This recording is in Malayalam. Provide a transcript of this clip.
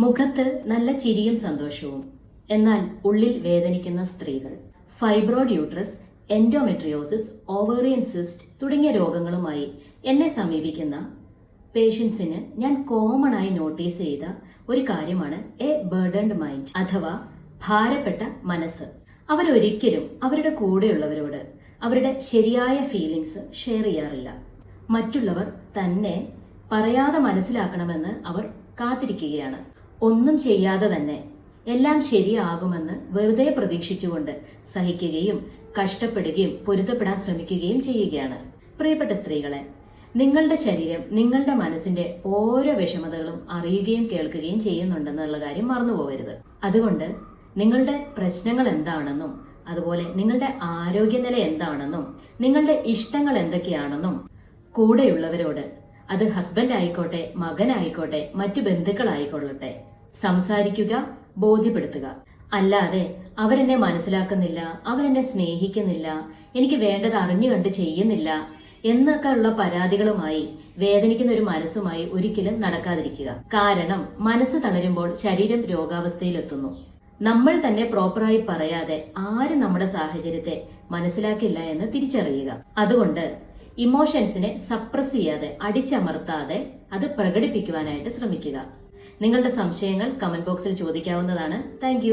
മുഖത്ത് നല്ല ചിരിയും സന്തോഷവും, എന്നാൽ ഉള്ളിൽ വേദനിക്കുന്ന സ്ത്രീകൾ. Fibroid uterus, endometriosis, ovarian cyst തുടങ്ങിയ രോഗങ്ങളുമായി എന്നെ സമീപിക്കുന്ന പേഷ്യൻസിന് ഞാൻ കോമൺ ആയി നോട്ടീസ് ചെയ്ത ഒരു കാര്യമാണ് എ ബർഡൻഡ് മൈൻഡ് അഥവാ ഭാരപ്പെട്ട മനസ്സ്. അവരൊരിക്കലും അവരുടെ കൂടെയുള്ളവരോട് അവരുടെ ശരിയായ ഫീലിംഗ്സ് ഷെയർ ചെയ്യാറില്ല. മറ്റുള്ളവർ തന്നെ പറയാതെ മനസ്സിലാക്കണമെന്ന് അവർ കാത്തിരിക്കുകയാണ്. ഒന്നും ചെയ്യാതെ തന്നെ എല്ലാം ശരിയാകുമെന്ന് വെറുതെ പ്രതീക്ഷിച്ചുകൊണ്ട് സഹിക്കുകയും കഷ്ടപ്പെടുകയും പൊരുത്തപ്പെടാൻ ശ്രമിക്കുകയും ചെയ്യുകയാണ്. പ്രിയപ്പെട്ട സ്ത്രീകളെ, നിങ്ങളുടെ ശരീരം നിങ്ങളുടെ മനസ്സിന്റെ ഓരോ വിഷമതകളും അറിയുകയും കേൾക്കുകയും ചെയ്യുന്നുണ്ടെന്നുള്ള കാര്യം മറന്നുപോകരുത്. അതുകൊണ്ട് നിങ്ങളുടെ പ്രശ്നങ്ങൾ എന്താണെന്നും അതുപോലെ നിങ്ങളുടെ ആരോഗ്യനില എന്താണെന്നും നിങ്ങളുടെ ഇഷ്ടങ്ങൾ എന്തൊക്കെയാണെന്നും കൂടെയുള്ളവരോട്, അത് ഹസ്ബൻഡ് ആയിക്കോട്ടെ, മകനായിക്കോട്ടെ, മറ്റു ബന്ധുക്കളായിക്കൊള്ളട്ടെ, സംസാരിക്കുക, ബോധ്യപ്പെടുത്തുക. അല്ലാതെ അവരെന്നെ മനസ്സിലാക്കുന്നില്ല, അവരെന്നെ സ്നേഹിക്കുന്നില്ല, എനിക്ക് വേണ്ടത് അറിഞ്ഞു കണ്ട് ചെയ്യുന്നില്ല എന്നൊക്കെ ഉള്ള പരാതികളുമായി വേദനിക്കുന്ന ഒരു മനസ്സുമായി ഒരിക്കലും നടക്കാതിരിക്കുക. കാരണം മനസ്സ് തളരുമ്പോൾ ശരീരം രോഗാവസ്ഥയിലെത്തുന്നു. നമ്മൾ തന്നെ പ്രോപ്പറായി പറയാതെ ആരും നമ്മുടെ സാഹചര്യത്തെ മനസ്സിലാക്കില്ല എന്ന് തിരിച്ചറിയുക. അതുകൊണ്ട് ഇമോഷൻസിനെ സപ്രസ് ചെയ്യാതെ, അടിച്ചമർത്താതെ അത് പ്രകടിപ്പിക്കുവാനായിട്ട് ശ്രമിക്കുക. നിങ്ങളുടെ സംശയങ്ങൾ കമന്റ് ബോക്സിൽ ചോദിക്കാവുന്നതാണ്. താങ്ക്